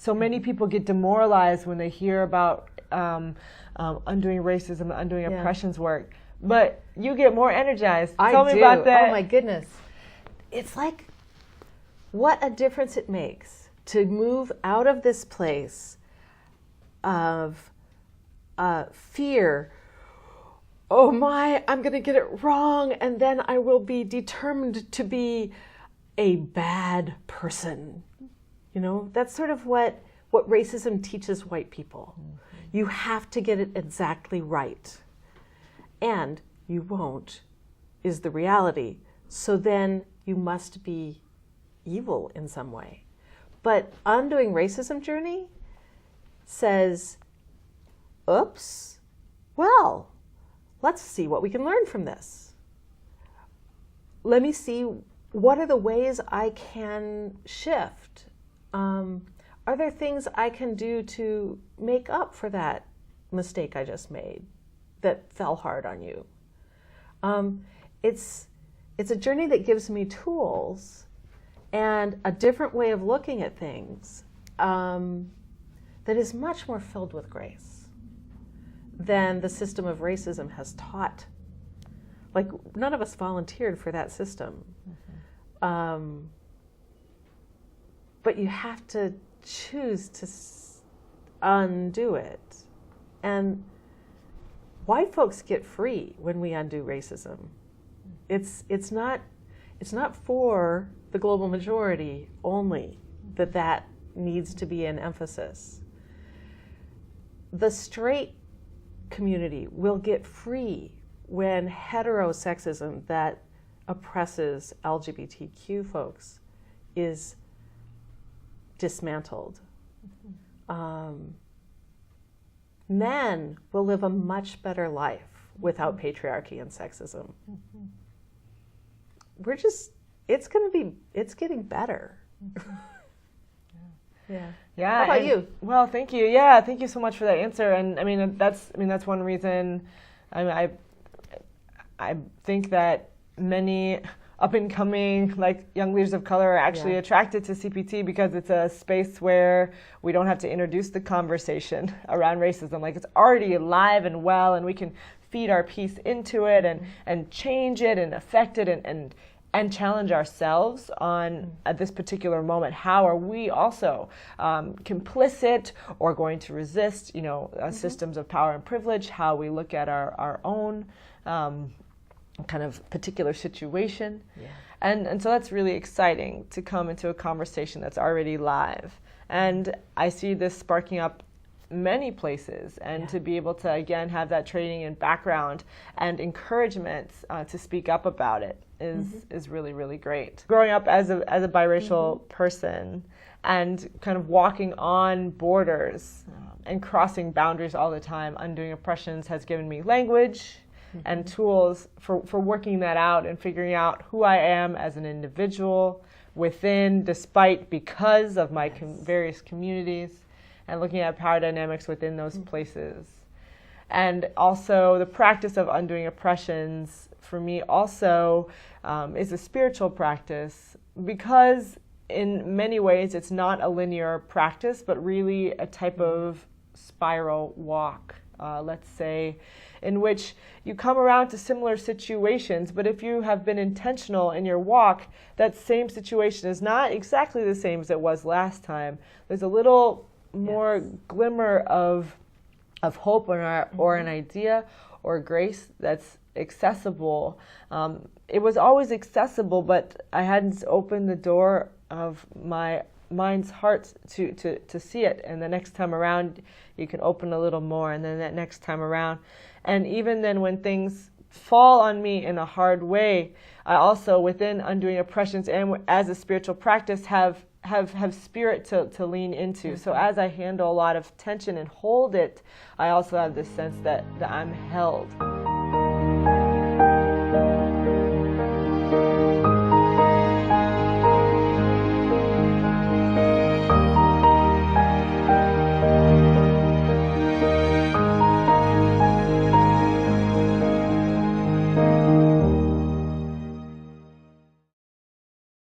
so many people get demoralized when they hear about undoing racism, undoing oppressions work. But you get more energized. Tell me about that. Oh my goodness. It's like, what a difference it makes to move out of this place of fear. Oh my, I'm going to get it wrong, and then I will be determined to be a bad person. You know, that's sort of what racism teaches white people. Mm-hmm. You have to get it exactly right. And you won't, is the reality. So then you must be evil in some way. But Undoing Racism Journey says, oops, well, let's see what we can learn from this. Let me see, what are the ways I can shift? Are there things I can do to make up for that mistake I just made that fell hard on you? It's a journey that gives me tools and a different way of looking at things that is much more filled with grace than the system of racism has taught. Like, none of us volunteered for that system. Mm-hmm. But you have to choose to undo it. And white folks get free when we undo racism. It's not for the global majority only that needs to be an emphasis. The straight community will get free when heterosexism that oppresses LGBTQ folks is dismantled. Men will live a much better life without patriarchy and sexism. Mm-hmm. It's getting better. Mm-hmm. Yeah. How about you? Well, thank you. Yeah, thank you so much for that answer. And I mean that's one reason. I think that many up and coming young leaders of color are actually attracted to CPT because it's a space where we don't have to introduce the conversation around racism. It's already alive and well, and we can feed our piece into it and change it and affect it and challenge ourselves on at this particular moment. How are we also complicit or going to resist, systems of power and privilege? How we look at our own kind of particular situation. Yeah. And so that's really exciting to come into a conversation that's already live. And I see this sparking up many places, and to be able to again have that training and background and encouragement to speak up about it is really, really great. Growing up as a biracial person and kind of walking on borders and crossing boundaries all the time, undoing oppressions has given me language and tools for working that out and figuring out who I am as an individual because of my various communities, and looking at power dynamics within those places. And also the practice of undoing oppressions for me also is a spiritual practice, because in many ways it's not a linear practice, but really a type of spiral walk, let's say, in which you come around to similar situations, but if you have been intentional in your walk, that same situation is not exactly the same as it was last time. There's a little more glimmer of hope or an idea or grace that's accessible. It was always accessible, but I hadn't opened the door of my mind's heart to see it. And the next time around, you can open a little more, and then that next time around. And even then, when things fall on me in a hard way, I also, within undoing oppressions and as a spiritual practice, have spirit to lean into. So as I handle a lot of tension and hold it, I also have this sense that I'm held.